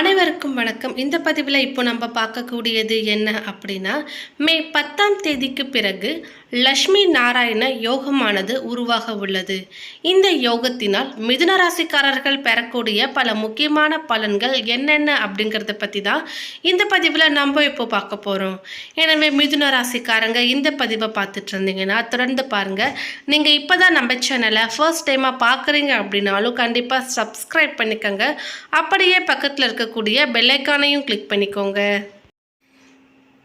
அனைவருக்கும் வணக்கம். இந்த பதிவில் இப்போ நம்ம பார்க்கக்கூடியது என்ன அப்படின்னா, மே 10ஆம் தேதிக்கு பிறகு லட்சுமி நாராயண யோகமானது உருவாக உள்ளது. இந்த யோகத்தினால் மிதுன ராசிக்காரர்கள் பெறக்கூடிய பல முக்கியமான பலன்கள் என்னென்ன அப்படிங்கிறத பற்றி தான் இந்த பதிவில் நம்ம இப்போ பார்க்க போகிறோம். எனவே மிதுன ராசிக்காரங்க இந்த பதிவை பார்த்துட்டு இருந்தீங்கன்னா தொடர்ந்து பாருங்கள். நீங்கள் இப்போ தான் நம்ம சேனலை ஃபர்ஸ்ட் டைமாக பார்க்குறீங்க அப்படின்னாலும் கண்டிப்பாக சப்ஸ்கிரைப் பண்ணிக்கோங்க. அப்படியே பக்கத்தில் இருக்கக்கூடிய பெல்லைக்கானையும் கிளிக் பண்ணிக்கோங்க.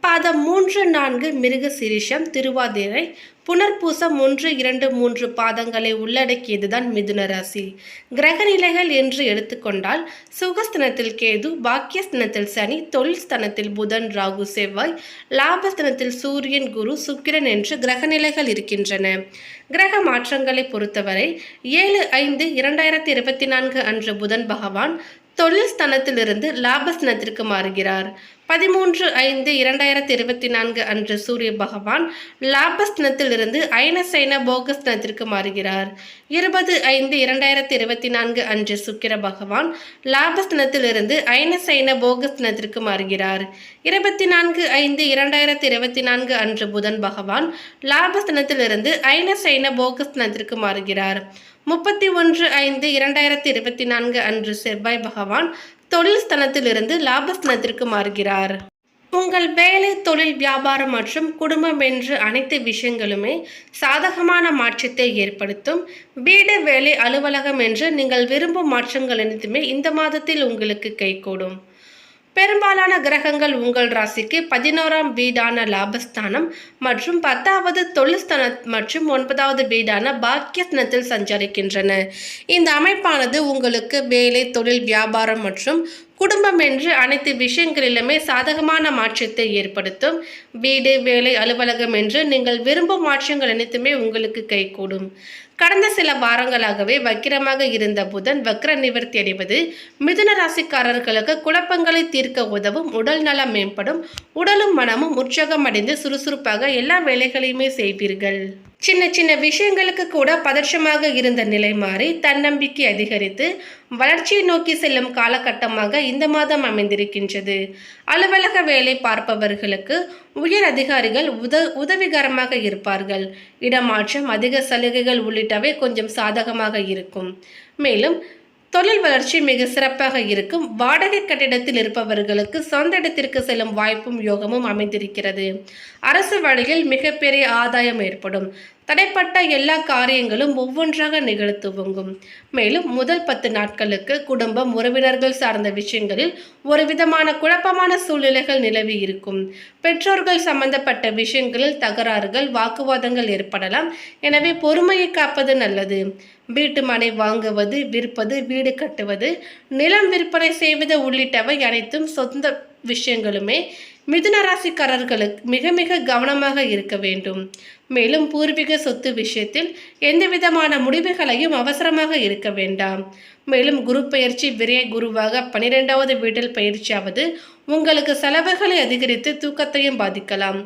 பாதம் 3, 4 மிருக சிரிஷம், திருவாதிரை, புனர்பூசம் 1, 2, 3 பாதங்களை உள்ளடக்கியதுதான் மிதுன ராசி. கிரக நிலைகள் என்று எடுத்துக்கொண்டால் சுகஸ்தனத்தில் கேது, பாக்கியஸ்தனத்தில் சனி, தொழில் ஸ்தனத்தில் புதன், ராகு, செவ்வாய், லாபஸ்தனத்தில் சூரியன், குரு, சுக்கிரன் என்று கிரக நிலைகள் இருக்கின்றன. கிரக மாற்றங்களை பொறுத்தவரை 7/5/2024 அன்று புதன் பகவான் தொழில் ஸ்தனத்திலிருந்து லாபஸ்தனத்திற்கு மாறுகிறார். 13/5/2024 அன்று சூரிய பகவான் லாபஸ்தனத்திலிருந்து அயனசைன போகஸ்தனத்திற்கு மாறுகிறார். 20/5/2024 அன்று சுக்கிர பகவான் லாபஸ்தனத்திலிருந்து அயனசைன போகஸ்தனத்திற்கு மாறுகிறார். 24/5/2024 அன்று புதன் பகவான் லாபஸ்தனத்திலிருந்து அயனசைன போகஸ்தனத்திற்கு மாறுகிறார். 31/5/2024 அன்று செவ்வாய் பகவான் தொழில் ஸ்தனத்திலிருந்து லாபஸ்தனத்திற்கு மாறுகிறார். உங்கள் வேலை, தொழில், வியாபாரம் மற்றும் குடும்பம் என்று அனைத்து விஷயங்களுமே சாதகமான மாற்றத்தை ஏற்படுத்தும். வீடு, வேலை, அலுவலகம் என்று நீங்கள் விரும்பும் மாற்றங்கள் அனைத்துமே இந்த மாதத்தில் உங்களுக்கு கைகூடும். பெரும்பாலான கிரகங்கள் உங்கள் ராசிக்கு 11ஆம் வீடான லாபஸ்தானம் மற்றும் 10வது தொழில்ஸ்தானம் மற்றும் 9வது வீடான பாக்கியஸ்தானத்தில் சஞ்சரிக்கின்றன. இந்த அமைப்பானது உங்களுக்கு வேலை, தொழில், வியாபாரம் மற்றும் குடும்பம் என்று அனைத்து விஷயங்களிலுமே சாதகமான மாற்றத்தை ஏற்படுத்தும். வீடு, வேலை, அலுவலகம் என்று நீங்கள் விரும்பும் மாற்றங்கள் அனைத்துமே உங்களுக்கு கைகூடும். கடந்த சில வாரங்களாகவே வக்கிரமாக இருந்த புதன் வக்ர நிவர்த்தி அடைவது மிதுன ராசிக்காரர்களுக்கு குழப்பங்களை தீர்க்க உதவும். உடல் நலம் மேம்படும். உடலும் மனமும் உற்சாகம் அடைந்து சுறுசுறுப்பாக எல்லா வேலைகளையுமே செய்வீர்கள். சின்ன சின்ன விஷயங்களுக்கு கூட பதற்றமாக இருந்த நிலை மாறி தன்னம்பிக்கை அதிகரித்து வளர்ச்சியை நோக்கி செல்லும் காலகட்டமாக இந்த மாதம் அமைந்திருக்கின்றது. அலுவலக வேலை பார்ப்பவர்களுக்கு உயர் அதிகாரிகள் உதவிகரமாக இருப்பார்கள். இடமாற்றம், அதிக சலுகைகள் உள்ளிட்டவை கொஞ்சம் சாதகமாக இருக்கும். மேலும் தொழில் வளர்ச்சி மிக சிறப்பாக இருக்கும். வாடகை கட்டிடத்தில் இருப்பவர்களுக்கு சொந்த இடத்திற்கு செல்லும் வாய்ப்பும் யோகமும் அமைந்திருக்கிறது. அரசு வழியில் மிகப்பெரிய ஆதாயம் ஏற்படும். தடைப்பட்ட எல்லா காரியங்களும் ஒவ்வொன்றாக நிகழ துவங்கும். மேலும் முதல் 10 நாட்களுக்கு குடும்பம், உறவினர்கள் சார்ந்த விஷயங்களில் ஒரு விதமான குழப்பமான சூழ்நிலைகள் நிலவி இருக்கும். பெற்றோர்கள் சம்பந்தப்பட்ட விஷயங்களில் தகராறுகள், வாக்குவாதங்கள் ஏற்படலாம். எனவே பொறுமையை காப்பது நல்லது. வீட்டு மனை வாங்குவது, விற்பது, வீடு கட்டுவது, நிலம் விற்பனை செய்வது உள்ளிட்டவை அனைத்தும் சொந்த விஷயங்களுமே மிதுன ராசிக்காரர்களுக்கு மிக மிக கவனமாக இருக்க வேண்டும். மேலும் பூர்வீக சொத்து விஷயத்தில் எந்த விதமான முடிவுகளையும் அவசரமாக இருக்க வேண்டாம். மேலும் குரு பெயர்ச்சி விரய குருவாக 12வது வீட்டில் பயிற்சியாவது உங்களுக்கு செலவுகளை அதிகரித்து தூக்கத்தையும் பாதிக்கலாம்.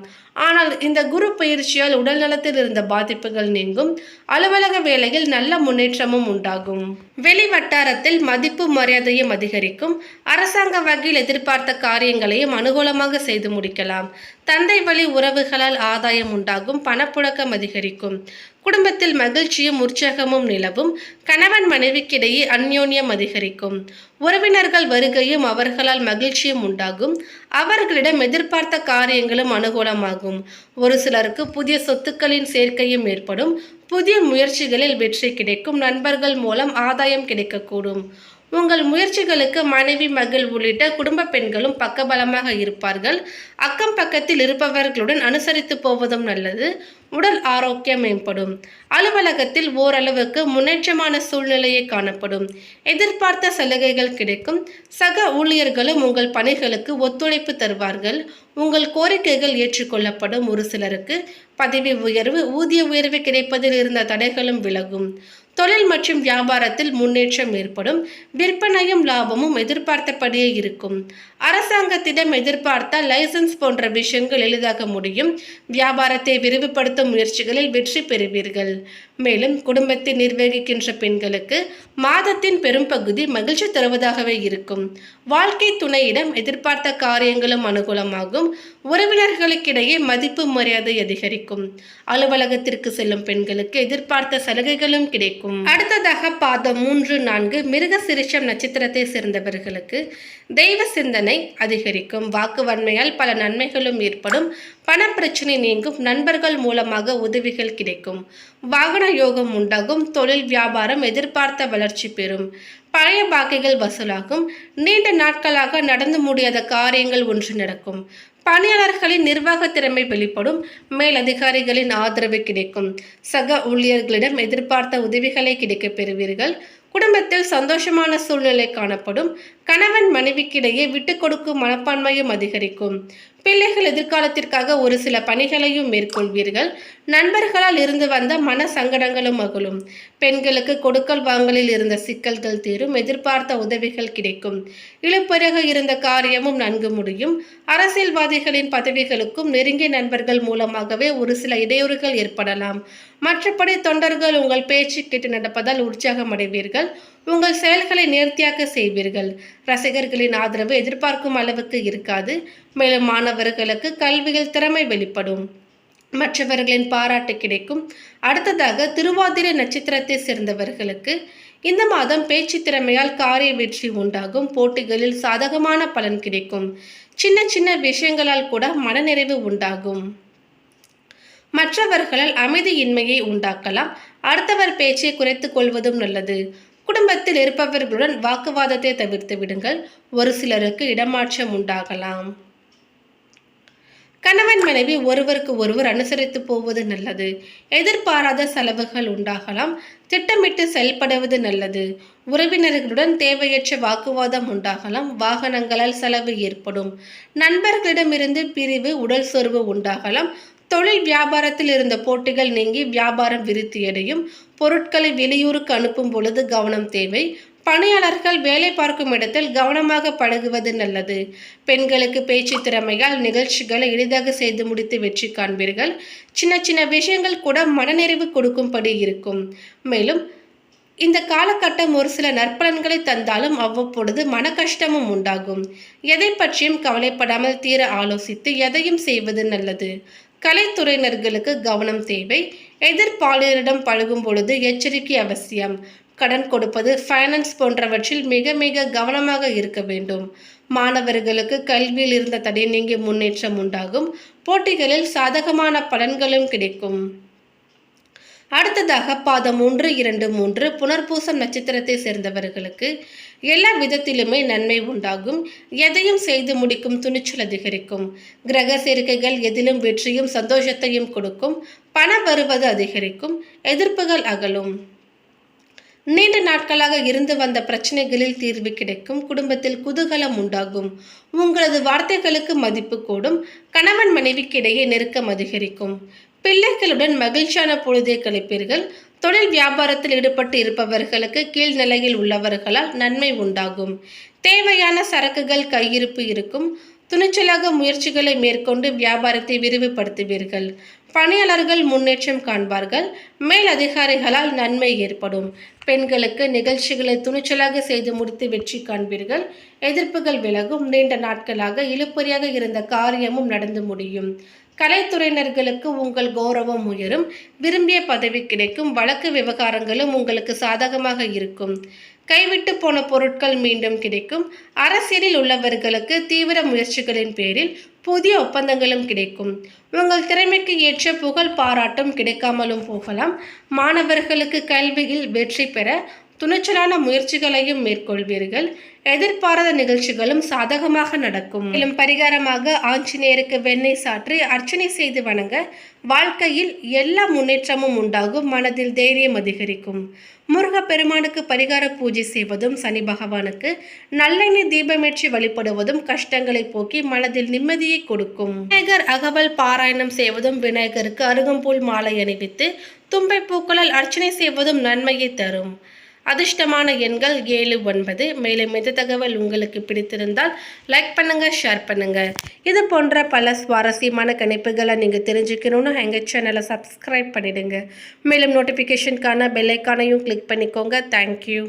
ஆனால் இந்த குரு பயிற்சியால் உடல் நலத்தில் இருந்த பாதிப்புகள் நீங்கும். அலுவலக வேலையில் நல்ல முன்னேற்றமும் உண்டாகும். வெளி வட்டாரத்தில் மதிப்பு மரியாதையும் அதிகரிக்கும். அரசாங்க வகையில் எதிர்பார்த்த காரியங்களையும் அனுகூலமாக செய்து முடிக்கலாம். தந்தை வழி உறவுகளால் ஆதாயம் உண்டாகும். பணப்புழக்கம் அதிகரிக்கும். குடும்பத்தில் மகிழ்ச்சியும் உற்சாகமும் நிலவும். கணவன் மனைவிக்கிடையே அந்யோன்யம் அதிகரிக்கும். உறவினர்கள் வருகையும் அவர்களால் மகிழ்ச்சியும் உண்டாகும். அவர்களிடம் எதிர்பார்த்த காரியங்களும் அனுகூலமாகும். ஒரு சிலருக்கு புதிய சொத்துக்களின் சேர்க்கையும் ஏற்படும். புதிய முயற்சிகளில் வெற்றி கிடைக்கும். நண்பர்கள் மூலம் ஆதாயம் கிடைக்கக்கூடும். உங்கள் முயற்சிகளுக்கு மனைவி, மகள் உள்ளிட்ட குடும்ப பெண்களும் பக்கபலமாக இருப்பார்கள். அக்கம் பக்கத்தில் இருப்பவர்களுடன் அனுசரித்து போவதும் நல்லது. உடல் ஆரோக்கியம் மேம்படும். அலுவலகத்தில் ஓரளவுக்கு முன்னேற்றமான சூழ்நிலையை காணப்படும். எதிர்பார்த்த சலுகைகள் கிடைக்கும். சக ஊழியர்களும் உங்கள் பணிகளுக்கு ஒத்துழைப்பு தருவார்கள். உங்கள் கோரிக்கைகள் ஏற்றுக்கொள்ளப்படும். ஒரு சிலருக்கு பதவி உயர்வு, ஊதிய உயர்வு கிடைப்பதில் இருந்த தடைகளும் விலகும். தொழில் மற்றும் வியாபாரத்தில் முன்னேற்றம் ஏற்படும். விற்பனையும் லாபமும் எதிர்பார்த்தபடியே இருக்கும். அரசாங்கத்திடம் எதிர்பார்த்த லைசன்ஸ் போன்ற விஷயங்கள் எளிதாக முடியும். வியாபாரத்தை விரிவுபடுத்தும் முயற்சிகளில் வெற்றி பெறுவீர்கள். மேலும் குடும்பத்தை நிர்வகிக்கின்ற பெண்களுக்கு மாதத்தின் பெரும்பகுதி மகிழ்ச்சி தருவதாகவே இருக்கும். வாழ்க்கை துணையிடம் எதிர்பார்த்த காரியங்களும் அனுகூலமாகும். உறவினர்களுக்கிடையே மதிப்பு மரியாதை அதிகரிக்கும். அலுவலகத்திற்கு செல்லும் பெண்களுக்கு எதிர்பார்த்த சலுகைகளும் கிடைக்கும். அடுத்ததாக பாதம் 3, 4 மிருகசீரிஷம் நட்சத்திரத்தை சேர்ந்தவர்களுக்கு தெய்வ சிந்தனை அதிகரிக்கும். வாக்குவன்மையால் பல நன்மைகளும் ஏற்படும். பணப்பிரச்சனை நீங்கும். நண்பர்கள் மூலமாக உதவிகள் கிடைக்கும். வாகன யோகம் உண்டாகும். தொழில் வியாபாரம் எதிர்பார்த்த வளர்ச்சி பெறும். பழைய பாக்கிகள் வசூலாகும். நீண்ட நாட்களாக நடந்து முடியாத காரியங்கள் ஒன்று நடக்கும். பணியாளர்களின் நிர்வாக திறமை வெளிப்படும். மேலதிகாரிகளின் ஆதரவு கிடைக்கும். சக ஊழியர்களிடம் எதிர்பார்த்த உதவிகளை கிடைக்கப் பெறுவீர்கள். குடும்பத்தில் சந்தோஷமான சூழ்நிலை காணப்படும். கணவன் மனைவிக்கிடையே விட்டு கொடுக்கும் மனப்பான்மையும் அதிகரிக்கும். பிள்ளைகள் எதிர்காலத்திற்காக ஒரு சில பணிகளையும் மேற்கொள்வீர்கள். நண்பர்களால் இருந்து வந்த மன சங்கடங்களும் அகலும். பெண்களுக்கு கொடுக்கல் வாங்கலில் இருந்த சிக்கல்கள் தீரும். எதிர்பார்த்த உதவிகள் கிடைக்கும். இழுப்பறையாக இருந்த காரியமும் நன்கு முடியும். அரசியல்வாதிகளின் பதவிகளுக்கும் நெருங்கிய நண்பர்கள் மூலமாகவே ஒரு சில இடையூறுகள் ஏற்படலாம். மற்றபடி தொண்டர்கள் உங்கள் பேச்சு கேட்டு நடப்பதால் உற்சாகம் அடைவீர்கள். உங்கள் செயல்களை நேர்த்தியாக செய்வீர்கள். ரசிகர்களின் ஆதரவு எதிர்பார்க்கும் அளவுக்கு இருக்காது. மேலும் மாணவர்களுக்கு கல்வியில் திறமை வெளிப்படும். மற்றவர்களின் பாராட்டு கிடைக்கும். அடுத்ததாக திருவாதிரை நட்சத்திரத்தை சேர்ந்தவர்களுக்கு இந்த மாதம் பேச்சு திறமையால் காரிய வெற்றி உண்டாகும். போட்டிகளில் சாதகமான பலன் கிடைக்கும். சின்ன சின்ன விஷயங்களால் கூட மனநிறைவு உண்டாகும். மற்றவர்களால் அமைதியின்மையை உண்டாக்கலாம். அடுத்தவர் பேச்சை குறைத்துக் கொள்வதும் நல்லது. குடும்பத்தில் இருப்பவர்களுடன் வாக்குவாதத்தை தவிர்த்து விடுங்கள். ஒரு சிலருக்கு இடமாற்றம் உண்டாகலாம். கணவன் மனைவி ஒருவருக்கு ஒருவர் அனுசரித்து போவது நல்லது. எதிர்பாராத செலவுகள் உண்டாகலாம். திட்டமிட்டு செயல்படுவது நல்லது. உறவினர்களுடன் தேவையற்ற வாக்குவாதம் உண்டாகலாம். வாகனங்களால் செலவு ஏற்படும். நண்பர்களிடமிருந்து பிரிவு, உடல் சோர்வு உண்டாகலாம். தொழில் வியாபாரத்தில் இருந்த போட்டிகள் நீங்கி வியாபாரம் விருத்தியடையும். பொருட்களை வெளியூருக்கு அனுப்பும் பொழுது கவனம் தேவை. பணியாளர்கள் வேலை பார்க்கும் இடத்தில் கவனமாக பழகுவது நல்லது. பெண்களுக்கு பேச்சு திறமையால் நிகழ்ச்சிகளை எளிதாக செய்து முடித்து வெற்றி காண்பீர்கள். சின்ன சின்ன விஷயங்கள் கூட மனநிறைவு கொடுக்கும்படி இருக்கும். மேலும் இந்த காலகட்டம் ஒரு சில நற்பலன்களை தந்தாலும் அவ்வப்பொழுது மன கஷ்டமும் உண்டாகும். எதை பற்றியும் கவலைப்படாமல் தீர ஆலோசித்து எதையும் செய்வது நல்லது. கலைத்துறையினர்களுக்கு கவனம் தேவை. எதிர்ப்பாளரிடம் பழகும் பொழுது எச்சரிக்கை அவசியம். கடன் கொடுப்பது, ஃபைனான்ஸ் போன்றவற்றில் மிக மிக கவனமாக இருக்க வேண்டும். மாணவர்களுக்கு கல்வியில் இருந்த தடை நீங்கி முன்னேற்றம் உண்டாகும். போட்டிகளில் சாதகமான பலன்களும் கிடைக்கும். அடுத்ததாக பாதம் 1, 2, 3 புனர்பூசம் நட்சத்திரத்தை சேர்ந்தவர்களுக்கு எல்லா விதத்திலுமே நன்மை உண்டாகும். எதையும் செய்து முடிக்கும் துணிச்சல் அதிகரிக்கும். கிரக சேர்க்கைகள் எதிலும் வெற்றியும் சந்தோஷத்தையும் கொடுக்கும். பண வருவது அதிகரிக்கும். எதிர்ப்புகள் அகலும். நீண்ட நாட்களாக இருந்து வந்த பிரச்சனைகளில் தீர்வு கிடைக்கும். குடும்பத்தில் குதூகலம் உண்டாகும். உங்களது வார்த்தைகளுக்கு மதிப்பு கூடும். கணவன் மனைவிக்கிடையே நெருக்கம் அதிகரிக்கும். பிள்ளைகளுடன் மகிழ்ச்சியான பொழுதை கழிப்பீர்கள். தொழில் வியாபாரத்தில் ஈடுபட்டு இருப்பவர்களுக்கு கீழ்நிலையில் உள்ளவர்களால் நன்மை உண்டாகும். தேவையான சரக்குகள் கையிருப்பு இருக்கும். துணிச்சலாக முயற்சிகளை மேற்கொண்டு வியாபாரத்தை விரிவுபடுத்துவீர்கள். பணியாளர்கள் முன்னேற்றம் காண்பார்கள். மேல் அதிகாரிகளால் நன்மை ஏற்படும். பெண்களுக்கு நிகழ்ச்சிகளை துணிச்சலாக செய்து முடித்து வெற்றி காண்பீர்கள். எதிர்ப்புகள் விலகும். நீண்ட நாட்களாக இழுபறியாக இருந்த காரியமும் நடந்து முடியும். கலைத்துறையினர்களுக்கு உங்கள் கௌரவம் உயரும். விரும்பிய பதவி கிடைக்கும். வழக்கு விவகாரங்களும் உங்களுக்கு சாதகமாக இருக்கும். கைவிட்டு போன பொருட்கள் மீண்டும் கிடைக்கும். அரசியலில் உள்ளவர்களுக்கு தீவிர முயற்சிகளின் பேரில் புதிய ஒப்பந்தங்களும் கிடைக்கும். உங்கள் திறமைக்கு ஏற்ற புகழ் பாராட்டும் கிடைக்காமலும் போகலாம். மாணவர்களுக்கு கல்வியில் வெற்றி பெற துணிச்சலான முயற்சிகளையும் மேற்கொள்வீர்கள். எதிர்பாராத நிகழ்ச்சிகளும் சாதகமாக நடக்கும். மேலும் பரிகாரமாக ஆஞ்சநேயருக்கு வெண்ணெய் சாற்றி அர்ச்சனை செய்து வணங்க வாழ்க்கையில் எல்லா முன்னேற்றமும் உண்டாகும். மனதில் தைரியம் அதிகரிக்கும். முருகப்பெருமானுக்கு பரிகார பூஜை செய்வதும், சனி பகவானுக்கு நல்லெண்ணெய் தீபமேற்றி வழிபடுவதும் கஷ்டங்களை போக்கி மனதில் நிம்மதியை கொடுக்கும். விநாயகர் அகவல் பாராயணம் செய்வதும், விநாயகருக்கு அருகம்புல் மாலை அணிவித்து தும்பை பூக்களால் அர்ச்சனை செய்வதும் நன்மையை தரும். அதிர்ஷ்டமான எண்கள் 7, 9. மேலும் இந்த தகவல் உங்களுக்கு பிடித்திருந்தால் லைக் பண்ணுங்க, ஷேர் பண்ணுங்க. இது போன்ற பல சுவாரஸ்யமான கணிப்புகளை நீங்கள் தெரிஞ்சுக்கணும்னு எங்கள் சேனலை சப்ஸ்கிரைப் பண்ணிடுங்க. மேலும் நோட்டிஃபிகேஷனுக்கான பெல் ஐக்கானையும் கிளிக் பண்ணிக்கோங்க. தேங்க்யூ.